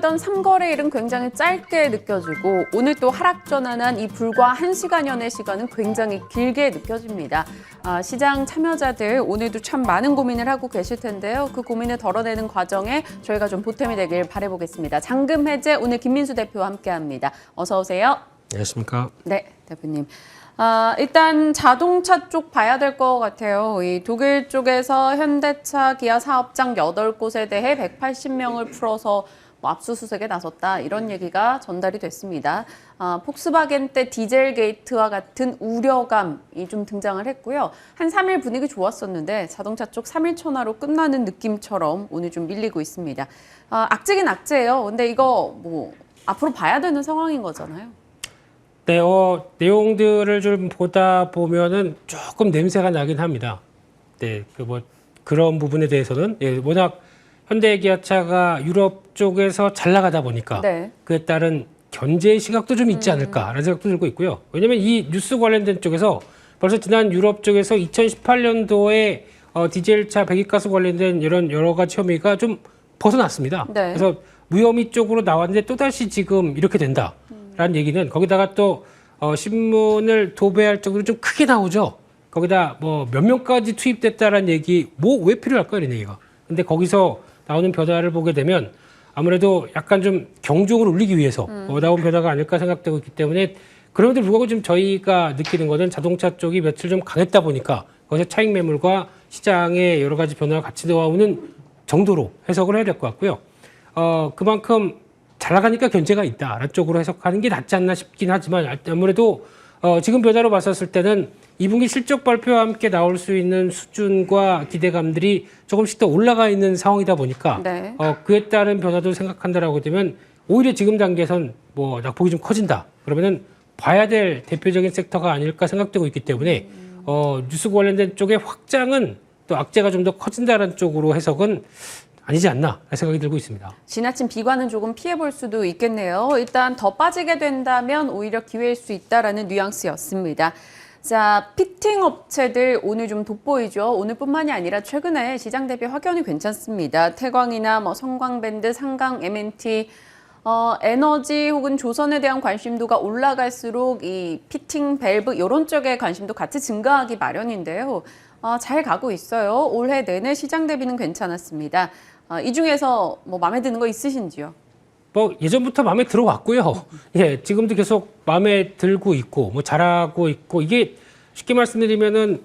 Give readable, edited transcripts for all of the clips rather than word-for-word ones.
기다렸던 3거래일은 굉장히 짧게 느껴지고 오늘 또 하락 전환한 이 불과 1시간여의 시간은 굉장히 길게 느껴집니다. 시장 참여자들 오늘도 참 많은 고민을 하고 계실 텐데요. 그 고민을 덜어내는 과정에 저희가 좀 보탬이 되길 바라보겠습니다. 잔금 해제 오늘 김민수 대표와 함께합니다. 어서 오세요. 안녕하십니까. 네, 대표님. 일단 자동차 쪽 봐야 될 것 같아요. 이 독일 쪽에서 현대차, 기아 사업장 8곳에 대해 180명을 풀어서 압수수색에 나섰다. 이런 얘기가 전달이 됐습니다. 폭스바겐 때 디젤 게이트와 같은 우려감이 좀 등장을 했고요. 한 3일 분위기 좋았었는데 자동차 쪽 3일 천하로 끝나는 느낌처럼 오늘 좀 밀리고 있습니다. 악재긴 악재예요. 근데 이거 뭐 앞으로 봐야 되는 상황인 거잖아요. 네, 내용들을 좀 보다 보면은 조금 냄새가 나긴 합니다. 네, 그런 부분에 대해서는 워낙 현대기아차가 유럽 쪽에서 잘 나가다 보니까 네. 그에 따른 견제 시각도 좀 있지 않을까라는 생각도 들고 있고요. 왜냐하면 이 뉴스 관련된 쪽에서 벌써 지난 유럽 쪽에서 2018년도에 디젤차 배기가스 관련된 이런 여러 가지 혐의가 좀 벗어났습니다. 네. 그래서 무혐의 쪽으로 나왔는데 또다시 지금 이렇게 된다. 라는 얘기는 거기다가 또 신문을 도배할 정도로 좀 크게 나오죠. 거기다 뭐 몇 명까지 투입됐다라는 얘기 뭐 왜 필요할까 이런 얘기가. 근데 거기서 나오는 변화를 보게 되면 아무래도 약간 좀 경종을 울리기 위해서 나온 변화가 아닐까 생각되고 있기 때문에 그럼에도 불구하고 지금 저희가 느끼는 것은 자동차 쪽이 며칠 좀 강했다 보니까 거기서 차익 매물과 시장의 여러 가지 변화가 같이 나오는 정도로 해석을 해야 될 것 같고요. 그만큼 잘 나가니까 견제가 있다라는 쪽으로 해석하는 게 낫지 않나 싶긴 하지만 아무래도 지금 변화로 봤었을 때는 2분기 실적 발표와 함께 나올 수 있는 수준과 기대감들이 조금씩 더 올라가 있는 상황이다 보니까 네. 그에 따른 변화도 생각한다라고 되면 오히려 지금 단계에선 뭐 낙폭이 좀 커진다. 그러면은 봐야 될 대표적인 섹터가 아닐까 생각되고 있기 때문에 뉴스 관련된 쪽의 확장은 또 악재가 좀 더 커진다는 쪽으로 해석은 아니지 않나 생각이 들고 있습니다. 지나친 비관은 조금 피해볼 수도 있겠네요. 일단 더 빠지게 된다면 오히려 기회일 수 있다라는 뉘앙스였습니다. 자, 피팅 업체들 오늘 좀 돋보이죠. 오늘뿐만이 아니라 최근에 시장 대비 확연히 괜찮습니다. 태광이나 뭐 성광밴드, 상강, M&T, 에너지 혹은 조선에 대한 관심도가 올라갈수록 이 피팅 밸브 이런 쪽의 관심도 같이 증가하기 마련인데요. 잘 가고 있어요. 올해 내내 시장 대비는 괜찮았습니다. 이 중에서 뭐 마음에 드는 거 있으신지요? 뭐 예전부터 마음에 들어왔고요. 예, 지금도 계속 마음에 들고 있고 뭐 잘하고 있고 이게 쉽게 말씀드리면은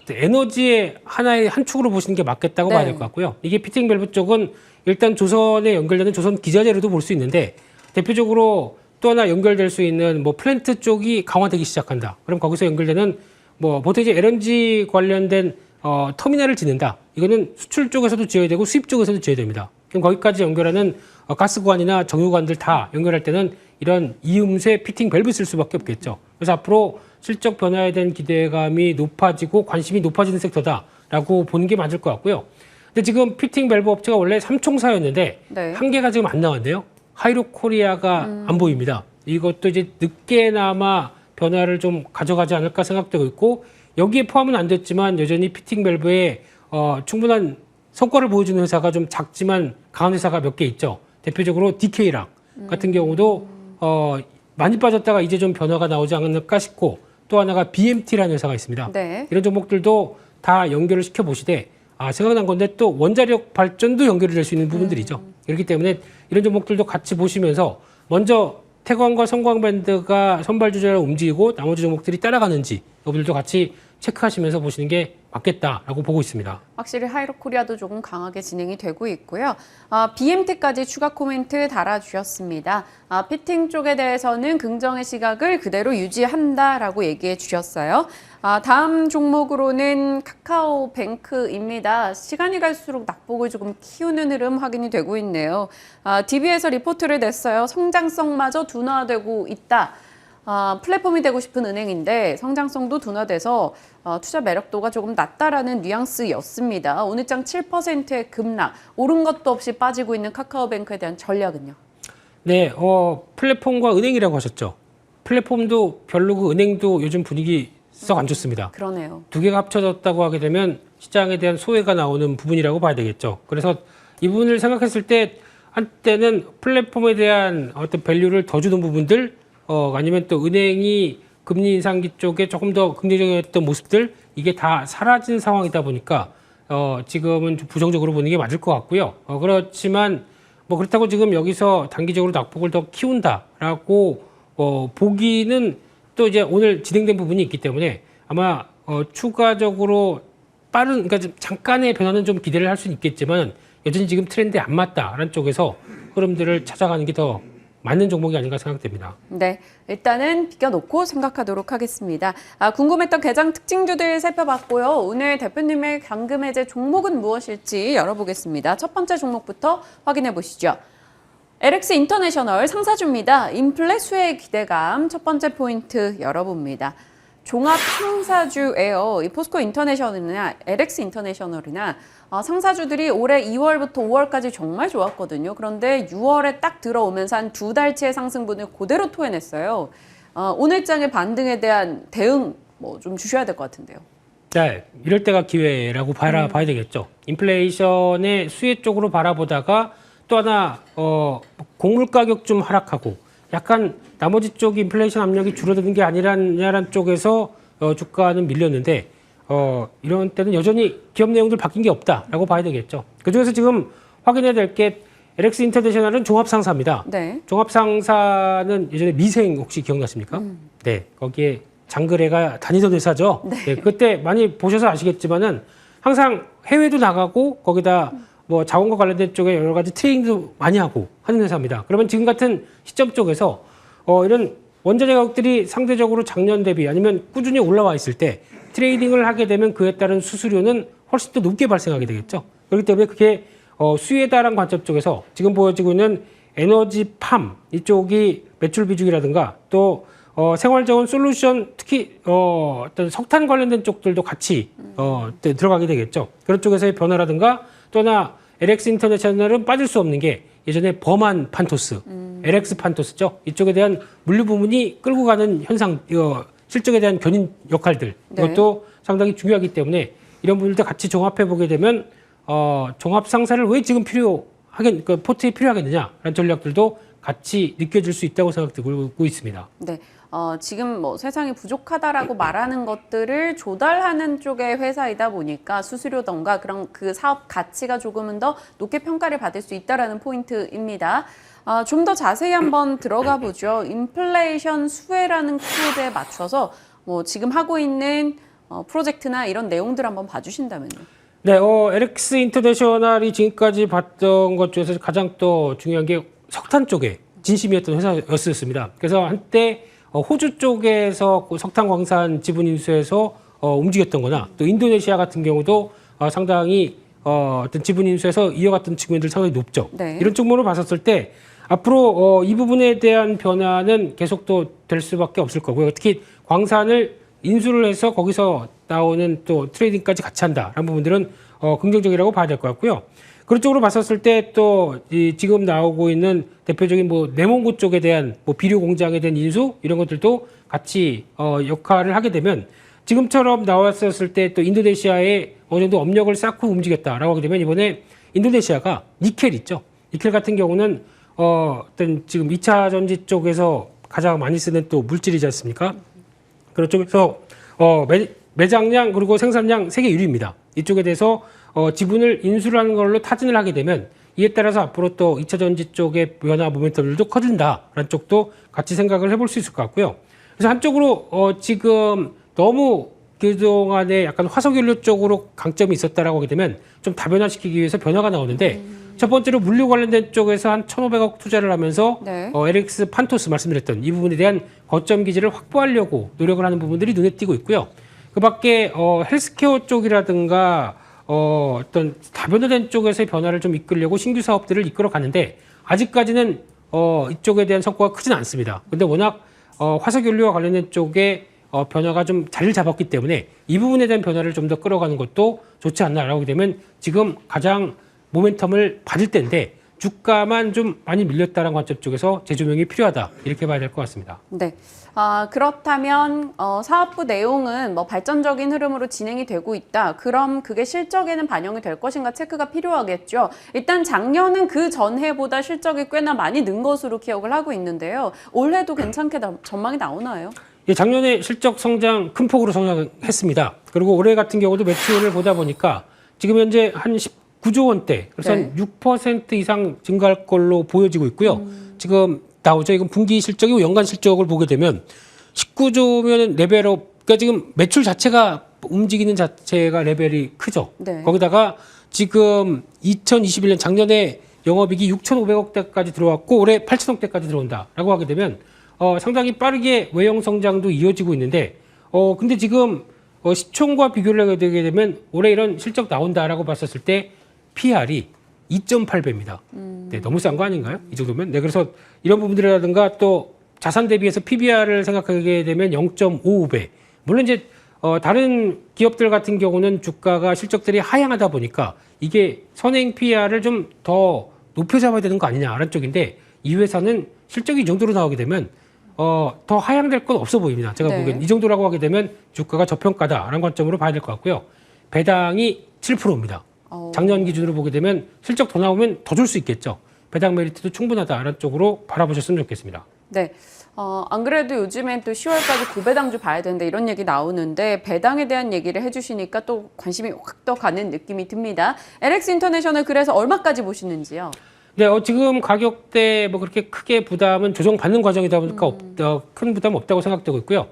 에너지의 하나의 한 축으로 보시는 게 맞겠다고 네. 봐야 될 것 같고요. 이게 피팅 밸브 쪽은 일단 조선에 연결되는 조선 기자재로도 볼 수 있는데 대표적으로 또 하나 연결될 수 있는 뭐 플랜트 쪽이 강화되기 시작한다. 그럼 거기서 연결되는 뭐 보통 이제 LNG 관련된 터미널을 짓는다. 이거는 수출 쪽에서도 지어야 되고 수입 쪽에서도 지어야 됩니다. 그럼 거기까지 연결하는 가스관이나 정유관들 다 연결할 때는 이런 이음새 피팅 밸브 쓸 수밖에 없겠죠. 그래서 앞으로 실적 변화에 대한 기대감이 높아지고 관심이 높아지는 섹터다라고 보는 게 맞을 것 같고요. 근데 지금 피팅 밸브 업체가 원래 3총사였는데 네. 한 개가 지금 안 나왔네요. 하이로코리아가 안 보입니다. 이것도 이제 늦게나마 변화를 좀 가져가지 않을까 생각되고 있고 여기에 포함은 안 됐지만 여전히 피팅 밸브에 충분한 성과를 보여주는 회사가 좀 작지만 강한 회사가 몇 개 있죠. 대표적으로 DK랑 같은 경우도 많이 빠졌다가 이제 좀 변화가 나오지 않을까 싶고 또 하나가 BMT라는 회사가 있습니다. 네. 이런 종목들도 다 연결을 시켜보시되 생각난 건데 또 원자력 발전도 연결이 될 수 있는 부분들이죠. 그렇기 때문에 이런 종목들도 같이 보시면서 먼저 태광과 성광밴드가 선발주자로 움직이고 나머지 종목들이 따라가는지 이들도 같이 체크하시면서 보시는 게 맞겠다라고 보고 있습니다. 확실히 하이로코리아도 조금 강하게 진행이 되고 있고요. BMT까지 추가 코멘트 달아주셨습니다. 피팅 쪽에 대해서는 긍정의 시각을 그대로 유지한다라고 얘기해 주셨어요. 다음 종목으로는 카카오뱅크입니다. 시간이 갈수록 낙폭을 조금 키우는 흐름 확인이 되고 있네요. DB에서 리포트를 냈어요. 성장성마저 둔화되고 있다. 플랫폼이 되고 싶은 은행인데 성장성도 둔화돼서 투자 매력도가 조금 낮다라는 뉘앙스였습니다. 오늘 장 7%의 급락, 오른 것도 없이 빠지고 있는 카카오뱅크에 대한 전략은요? 네, 플랫폼과 은행이라고 하셨죠. 플랫폼도 별로고 은행도 요즘 분위기 썩 안 좋습니다. 그러네요. 두 개가 합쳐졌다고 하게 되면 시장에 대한 소외가 나오는 부분이라고 봐야 되겠죠. 그래서 이 부분을 생각했을 때 한때는 플랫폼에 대한 어떤 밸류를 더 주는 부분들, 아니면 또 은행이 금리 인상기 쪽에 조금 더 긍정적이었던 모습들, 이게 다 사라진 상황이다 보니까 지금은 좀 부정적으로 보는 게 맞을 것 같고요. 그렇지만 뭐 그렇다고 지금 여기서 단기적으로 낙폭을 더 키운다라고 보기는 또 이제 오늘 진행된 부분이 있기 때문에 아마 추가적으로 빠른, 그러니까 좀 잠깐의 변화는 좀 기대를 할 수는 있겠지만 여전히 지금 트렌드에 안 맞다라는 쪽에서 흐름들을 찾아가는 게 더 맞는 종목이 아닌가 생각됩니다. 네, 일단은 비껴놓고 생각하도록 하겠습니다. 궁금했던 개장 특징주들 살펴봤고요. 오늘 대표님의 당금 해제 종목은 무엇일지 열어보겠습니다. 첫 번째 종목부터 확인해 보시죠. LX 인터내셔널 상사주입니다. 인플레 수혜 기대감 첫 번째 포인트 열어봅니다. 종합 상사주예요. 이 포스코 인터내셔널이나 LX 인터내셔널이나 상사주들이 올해 2월부터 5월까지 정말 좋았거든요. 그런데 6월에 딱 들어오면서 한 두 달치의 상승분을 그대로 토해냈어요. 오늘장의 반등에 대한 대응 뭐 좀 주셔야 될 것 같은데요. 네, 이럴 때가 기회라고 봐야 되겠죠. 인플레이션의 수혜 쪽으로 바라보다가 또 하나 곡물 가격 좀 하락하고 약간 나머지 쪽 인플레이션 압력이 줄어드는 게 아니라는 쪽에서 주가는 밀렸는데 이런 때는 여전히 기업 내용들 바뀐 게 없다라고 봐야 되겠죠. 그중에서 지금 확인해야 될 게 LX 인터내셔널은 종합상사입니다. 네. 종합상사는 예전에 미생 혹시 기억나십니까? 네, 거기에 장그래가 다니던 회사죠. 네, 그때 많이 보셔서 아시겠지만은 항상 해외도 나가고 거기다 뭐 자원과 관련된 쪽에 여러 가지 트레이닝도 많이 하고 하는 회사입니다. 그러면 지금 같은 시점 쪽에서 이런 원자재 가격들이 상대적으로 작년 대비 아니면 꾸준히 올라와 있을 때 트레이딩을 하게 되면 그에 따른 수수료는 훨씬 더 높게 발생하게 되겠죠. 그렇기 때문에 그게 수요에 따른 관점 쪽에서 지금 보여지고 있는 에너지팜 이쪽이 매출 비중이라든가 또 생활자원 솔루션 특히 어떤 석탄 관련된 쪽들도 같이 들어가게 되겠죠. 그런 쪽에서의 변화라든가 또 하나 LX 인터내셔널은 빠질 수 없는 게 예전에 범한 판토스, LX 판토스죠. 이쪽에 대한 물류 부문이 끌고 가는 현상, 실적에 대한 견인 역할들 네. 이것도 상당히 중요하기 때문에 이런 부분들도 같이 종합해 보게 되면 종합 상사를 왜 지금 그 포트에 필요하겠느냐라는 전략들도 같이 느껴질 수 있다고 생각되고 있습니다. 네. 지금 뭐 세상이 부족하다라고 말하는 것들을 조달하는 쪽의 회사이다 보니까 수수료던가 그런 그 사업 가치가 조금은 더 높게 평가를 받을 수 있다라는 포인트입니다. 좀 더 자세히 한번 들어가 보죠. 인플레이션 수혜라는 키워드에 맞춰서 뭐 지금 하고 있는 프로젝트나 이런 내용들 한번 봐주신다면요. 네, LX 인터내셔널이 지금까지 봤던 것 중에서 가장 또 중요한 게 석탄 쪽에 진심이었던 회사였습니다. 그래서 한때 호주 쪽에서 석탄 광산 지분 인수해서 움직였던 거나 또 인도네시아 같은 경우도 상당히 어떤 지분 인수해서 이어갔던 측면들 상당히 높죠. 네. 이런 측면으로 봤었을 때 앞으로 이 부분에 대한 변화는 계속 또 될 수밖에 없을 거고요. 특히 광산을 인수를 해서 거기서 나오는 또 트레이딩까지 같이 한다라는 부분들은 긍정적이라고 봐야 될 것 같고요. 그런 쪽으로 봤었을 때 또 지금 나오고 있는 대표적인 뭐 내몽고 쪽에 대한 뭐 비료 공장에 대한 인수 이런 것들도 같이 역할을 하게 되면 지금처럼 나왔었을 때 또 인도네시아에 어느 정도 업력을 쌓고 움직였다라고 하게 되면 이번에 인도네시아가 니켈 있죠. 니켈 같은 경우는 어떤 지금 2차 전지 쪽에서 가장 많이 쓰는 또 물질이지 않습니까? 그런 쪽에서 매장량 그리고 생산량 세계 1위입니다. 이쪽에 대해서 지분을 인수를 하는 걸로 타진을 하게 되면 이에 따라서 앞으로 또 2차 전지 쪽의 변화 모멘텀들도 커진다라는 쪽도 같이 생각을 해볼 수 있을 것 같고요. 그래서 한쪽으로 지금 너무 그동안에 약간 화석연료 쪽으로 강점이 있었다라고 하게 되면 좀 다변화시키기 위해서 변화가 나오는데 첫 번째로 물류 관련된 쪽에서 한 1,500억 투자를 하면서 네. LX 판토스 말씀드렸던 이 부분에 대한 거점 기지를 확보하려고 노력을 하는 부분들이 눈에 띄고 있고요. 그 밖에 헬스케어 쪽이라든가 어떤 다변화된 쪽에서의 변화를 좀 이끌려고 신규 사업들을 이끌어 가는데 아직까지는 이쪽에 대한 성과가 크지는 않습니다. 근데 워낙 화석연료와 관련된 쪽에 변화가 좀 자리를 잡았기 때문에 이 부분에 대한 변화를 좀 더 끌어가는 것도 좋지 않나라고 하게 되면 지금 가장 모멘텀을 받을 때인데 주가만 좀 많이 밀렸다는 관점 쪽에서 재조명이 필요하다 이렇게 봐야 될 것 같습니다. 네. 그렇다면 사업부 내용은 뭐 발전적인 흐름으로 진행이 되고 있다. 그럼 그게 실적에는 반영이 될 것인가 체크가 필요하겠죠. 일단 작년은 그 전해보다 실적이 꽤나 많이 는 것으로 기억을 하고 있는데요. 올해도 괜찮게 전망이 나오나요? 예, 작년에 실적 성장 큰 폭으로 성장했습니다. 그리고 올해 같은 경우도 매출을 보다 보니까 지금 현재 한 19조 원대, 그래서 네. 한 6% 이상 증가할 걸로 보여지고 있고요. 지금 나오죠. 이건 분기 실적이고 연간 실적을 보게 되면 19조면 레벨업, 그러니까 지금 매출 자체가 움직이는 자체가 레벨이 크죠. 네. 거기다가 지금 2021년 작년에 영업이익이 6,500억대까지 들어왔고 올해 8,000억대까지 들어온다라고 하게 되면 상당히 빠르게 외형 성장도 이어지고 있는데 근데 지금 시총과 비교를 하게 되게 되면 올해 이런 실적 나온다라고 봤었을 때 PR이 2.8배입니다. 네, 너무 싼 거 아닌가요? 이 정도면? 네, 그래서 이런 부분들이라든가 또 자산 대비해서 PBR을 생각하게 되면 0.55배. 물론 이제 다른 기업들 같은 경우는 주가가 실적들이 하향하다 보니까 이게 선행 PR을 좀 더 높여 잡아야 되는 거 아니냐라는 쪽인데 이 회사는 실적이 이 정도로 나오게 되면 더 하향될 건 없어 보입니다. 제가 네. 보기엔 이 정도라고 하게 되면 주가가 저평가다라는 관점으로 봐야 될 것 같고요. 배당이 7%입니다. 작년 기준으로 보게 되면 실적 더 나오면 더 줄 수 있겠죠. 배당 메리트도 충분하다라는 쪽으로 바라보셨으면 좋겠습니다. 네. 안 그래도 요즘엔 또 10월까지 고배당주 봐야 되는데 이런 얘기 나오는데 배당에 대한 얘기를 해주시니까 또 관심이 확 더 가는 느낌이 듭니다. LX 인터내셔널 그래서 얼마까지 보시는지요? 네, 지금 가격대 뭐 그렇게 크게 부담은 조정받는 과정이다 보니까 큰 부담 없다고 생각되고 있고요.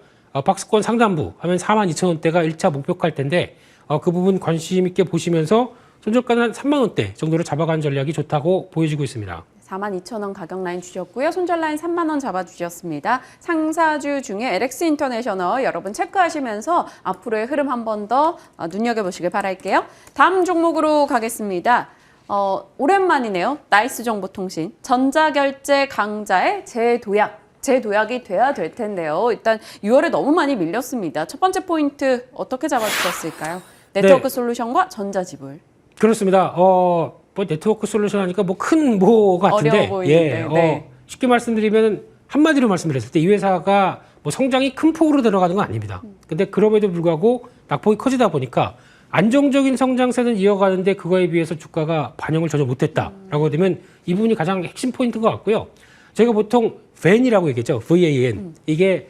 박스권 상단부 하면 42,000원대가 1차 목표가일 텐데 그 부분 관심 있게 보시면서 손절가는 한 3만 원대 정도로 잡아가는 전략이 좋다고 보여지고 있습니다. 42,000원 가격 라인 주셨고요. 손절 라인 3만 원 잡아주셨습니다. 상사주 중에 LX 인터내셔널 여러분 체크하시면서 앞으로의 흐름 한 번 더 눈여겨보시길 바랄게요. 다음 종목으로 가겠습니다. 오랜만이네요. 나이스 정보통신. 전자결제 강자의 재도약이 돼야 될 텐데요. 일단 6월에 너무 많이 밀렸습니다. 첫 번째 포인트 어떻게 잡아주셨을까요? 네트워크 네. 솔루션과 전자지불. 그렇습니다. 뭐 네트워크 솔루션 하니까 뭐 큰 뭐 같은데, 어려워 보이는데, 네. 쉽게 말씀드리면 한마디로 말씀드렸을 때 이 회사가 뭐 성장이 큰 폭으로 들어가는 건 아닙니다. 근데 그럼에도 불구하고 낙폭이 커지다 보니까 안정적인 성장세는 이어가는데 그거에 비해서 주가가 반영을 전혀 못했다라고 되면 이 부분이 가장 핵심 포인트인 것 같고요. 저희가 보통 VAN이라고 얘기했죠. VAN. 이게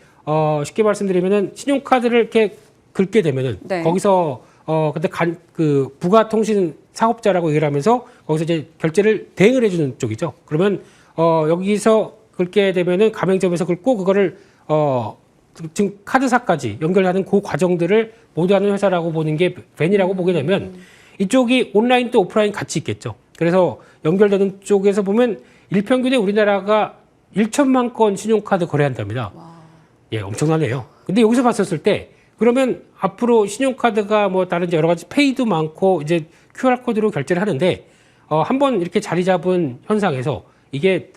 쉽게 말씀드리면은 신용카드를 이렇게 긁게 되면은 네. 거기서 근데 그 부가통신 사업자라고 얘기를 하면서 거기서 이제 결제를 대행을 해주는 쪽이죠. 그러면 여기서 긁게 되면은 가맹점에서 긁고 그거를 지금 카드사까지 연결하는 그 과정들을 모두 하는 회사라고 보는 게 벤이라고 보게 되면 이쪽이 온라인 또 오프라인 같이 있겠죠. 그래서 연결되는 쪽에서 보면 일평균에 우리나라가 1천만 건 신용카드 거래한답니다. 예, 엄청나네요. 근데 여기서 봤었을 때 그러면 앞으로 신용카드가 뭐 다른 이제 여러 가지 페이도 많고 이제 QR코드로 결제를 하는데 한번 이렇게 자리 잡은 현상에서 이게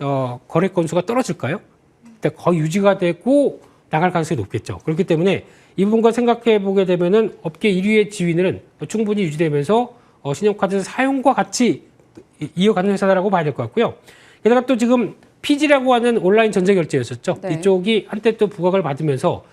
거래 건수가 떨어질까요? 근데 거의 유지가 되고 나갈 가능성이 높겠죠. 그렇기 때문에 이 부분과 생각해 보게 되면은 업계 1위의 지위는 충분히 유지되면서 신용카드 사용과 같이 이어가는 회사라고 봐야 될 것 같고요. 게다가 또 지금 피지라고 하는 온라인 전자결제였었죠. 네. 이쪽이 한때 또 부각을 받으면서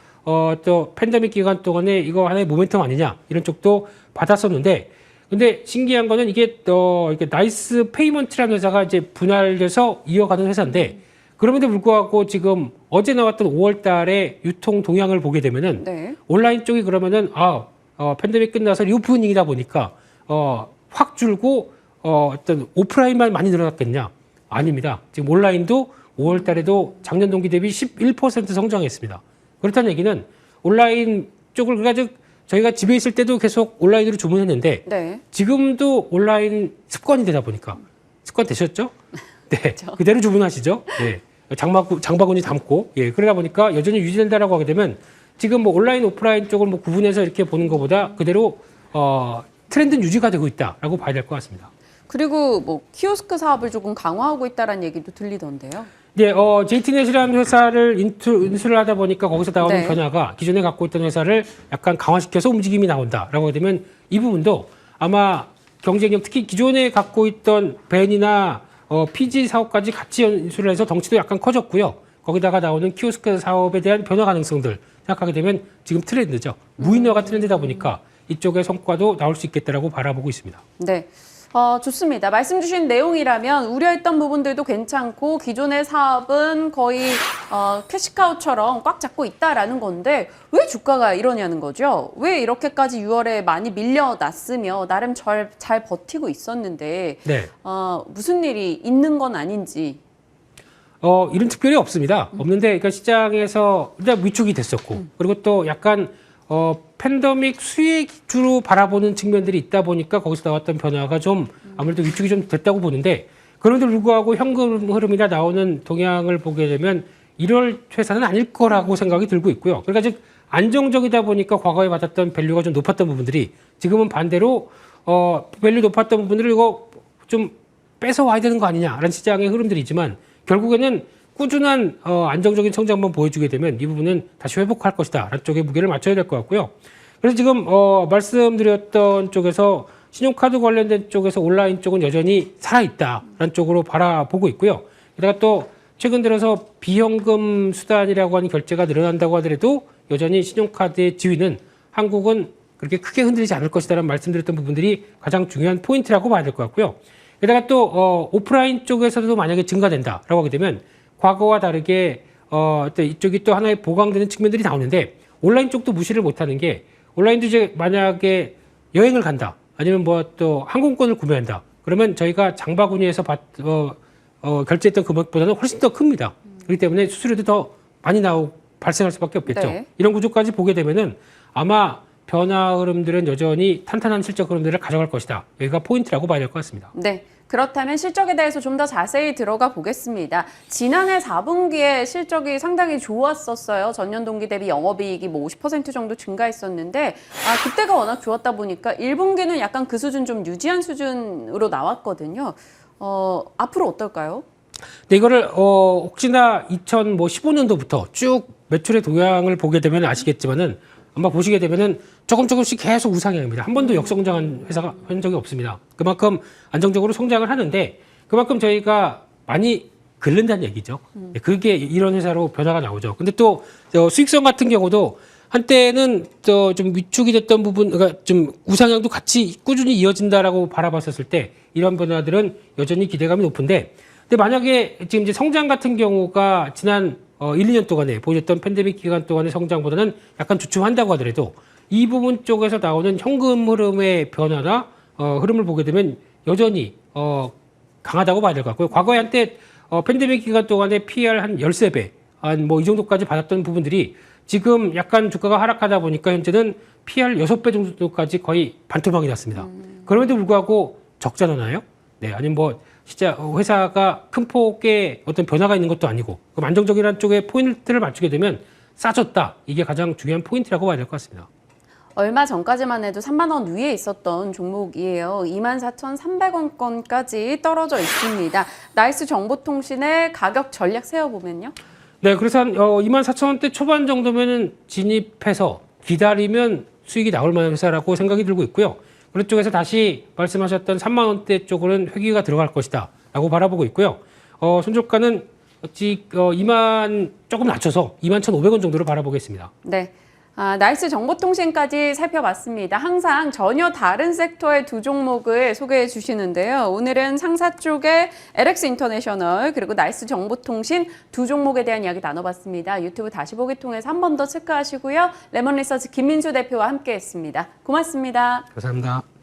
또 팬데믹 기간 동안에 이거 하나의 모멘텀 아니냐 이런 쪽도 받았었는데 근데 신기한 거는 이게 이렇게 나이스 페이먼트라는 회사가 이제 분할돼서 이어가는 회사인데 그럼에도 불구하고 지금 어제 나왔던 5월 달에 유통 동향을 보게 되면은 네. 온라인 쪽이 그러면은 팬데믹 끝나서 리오프닝이다 보니까 확 줄고 어떤 오프라인만 많이 늘어났겠냐? 아닙니다. 지금 온라인도 5월 달에도 작년 동기 대비 11% 성장했습니다. 그렇다는 얘기는 온라인 쪽을 가지고 저희가 집에 있을 때도 계속 온라인으로 주문했는데 네. 지금도 온라인 습관이 되다 보니까 습관 되셨죠? 네, 그대로 주문하시죠. 예, 장바구니 담고 예, 그러다 보니까 여전히 유지된다라고 하게 되면 지금 뭐 온라인 오프라인 쪽을 뭐 구분해서 이렇게 보는 것보다 그대로 트렌드는 유지가 되고 있다라고 봐야 될 것 같습니다. 그리고 뭐 키오스크 사업을 조금 강화하고 있다는 얘기도 들리던데요. 네, JT넷이라는 회사를 인수를 하다 보니까 거기서 나오는 네. 변화가 기존에 갖고 있던 회사를 약간 강화시켜서 움직임이 나온다라고 하게 되면 이 부분도 아마 경쟁력 특히 기존에 갖고 있던 벤이나 PG 사업까지 같이 인수를 해서 덩치도 약간 커졌고요. 거기다가 나오는 키오스크 사업에 대한 변화 가능성들 생각하게 되면 지금 트렌드죠. 무인화가 트렌드다 보니까 이쪽의 성과도 나올 수 있겠다라고 바라보고 있습니다. 네. 좋습니다. 말씀 주신 내용이라면 우려했던 부분들도 괜찮고 기존의 사업은 거의 캐시카우처럼 꽉 잡고 있다라는 건데 왜 주가가 이러냐는 거죠. 왜 이렇게까지 6월에 많이 밀려났으며 나름 잘 버티고 있었는데 네. 무슨 일이 있는 건 아닌지. 일은 특별히 없습니다. 없는데 그러니까 시장에서 일단 위축이 됐었고 그리고 또 약간 팬데믹 수익주로 바라보는 측면들이 있다 보니까 거기서 나왔던 변화가 좀 아무래도 위축이 좀 됐다고 보는데 그런데 불구하고 현금 흐름이나 나오는 동향을 보게 되면 이럴 회사는 아닐 거라고 생각이 들고 있고요. 그러니까 즉 안정적이다 보니까 과거에 받았던 밸류가 좀 높았던 부분들이 지금은 반대로 밸류 높았던 부분들을 이거 좀 뺏어와야 되는 거 아니냐라는 시장의 흐름들이지만 결국에는 꾸준한 안정적인 성장만 보여주게 되면 이 부분은 다시 회복할 것이다 라는 쪽에 무게를 맞춰야 될 것 같고요. 그래서 지금 말씀드렸던 쪽에서 신용카드 관련된 쪽에서 온라인 쪽은 여전히 살아있다라는 쪽으로 바라보고 있고요. 게다가 또 최근 들어서 비현금 수단이라고 하는 결제가 늘어난다고 하더라도 여전히 신용카드의 지위는 한국은 그렇게 크게 흔들리지 않을 것이다라는 말씀드렸던 부분들이 가장 중요한 포인트라고 봐야 될 것 같고요. 게다가 또 오프라인 쪽에서도 만약에 증가된다라고 하게 되면 과거와 다르게 또 이쪽이 또 하나의 보강되는 측면들이 나오는데 온라인 쪽도 무시를 못하는 게 온라인도 이제 만약에 여행을 간다 아니면 뭐 또 항공권을 구매한다 그러면 저희가 장바구니에서 결제했던 금액보다는 훨씬 더 큽니다. 그렇기 때문에 수수료도 더 많이 발생할 수밖에 없겠죠. 네. 이런 구조까지 보게 되면은 아마 변화 흐름들은 여전히 탄탄한 실적 흐름들을 가져갈 것이다. 여기가 포인트라고 봐야 될 것 같습니다. 네. 그렇다면 실적에 대해서 좀 더 자세히 들어가 보겠습니다. 지난해 4분기에 실적이 상당히 좋았었어요. 전년 동기 대비 영업이익이 뭐 50% 정도 증가했었는데 그때가 워낙 좋았다 보니까 1분기는 약간 그 수준 좀 유지한 수준으로 나왔거든요. 앞으로 어떨까요? 근데 이거를 혹시나 2015년도부터 쭉 매출의 동향을 보게 되면 아시겠지만은 아마 보시게 되면은 조금씩 계속 우상향입니다. 한 번도 역성장한 회사가 한 적이 없습니다. 그만큼 안정적으로 성장을 하는데 그만큼 저희가 많이 긁는다는 얘기죠. 그게 이런 회사로 변화가 나오죠. 근데 또 수익성 같은 경우도 한때는 또 좀 위축이 됐던 부분, 그러니까 좀 우상향도 같이 꾸준히 이어진다라고 바라봤었을 때 이런 변화들은 여전히 기대감이 높은데 근데 만약에 지금 이제 성장 같은 경우가 지난 1, 2년 동안에 보여줬던 팬데믹 기간 동안의 성장보다는 약간 주춤한다고 하더라도 이 부분 쪽에서 나오는 현금 흐름의 변화나 흐름을 보게 되면 여전히 강하다고 봐야 될 것 같고요. 과거에 한때 팬데믹 기간 동안에 PR 한 13배, 한 뭐 이 정도까지 받았던 부분들이 지금 약간 주가가 하락하다 보니까 현재는 PR 6배 정도까지 거의 반토막이 났습니다. 그럼에도 불구하고 적자나나요? 네, 아니면 뭐 진짜 회사가 큰 폭의 어떤 변화가 있는 것도 아니고 그럼 안정적이라는 쪽에 포인트를 맞추게 되면 싸졌다. 이게 가장 중요한 포인트라고 봐야 될 것 같습니다. 얼마 전까지만 해도 3만 원 위에 있었던 종목이에요. 24,300원권까지 떨어져 있습니다. 나이스 정보통신의 가격 전략 세워보면요. 네, 그래서 한 24,000원대 초반 정도면은 진입해서 기다리면 수익이 나올 만한 회사라고 생각이 들고 있고요. 그런 쪽에서 다시 말씀하셨던 3만 원대 쪽으로는 회귀가 들어갈 것이다 라고 바라보고 있고요. 손절가는 2만 조금 낮춰서 21,500원 정도로 바라보겠습니다. 네. 나이스 정보통신까지 살펴봤습니다. 항상 전혀 다른 섹터의 두 종목을 소개해 주시는데요. 오늘은 상사 쪽에 LX 인터내셔널 그리고 나이스 정보통신 두 종목에 대한 이야기 나눠봤습니다. 유튜브 다시 보기 통해서 한 번 더 체크하시고요. 레몬리서치 김민수 대표와 함께했습니다. 고맙습니다. 감사합니다.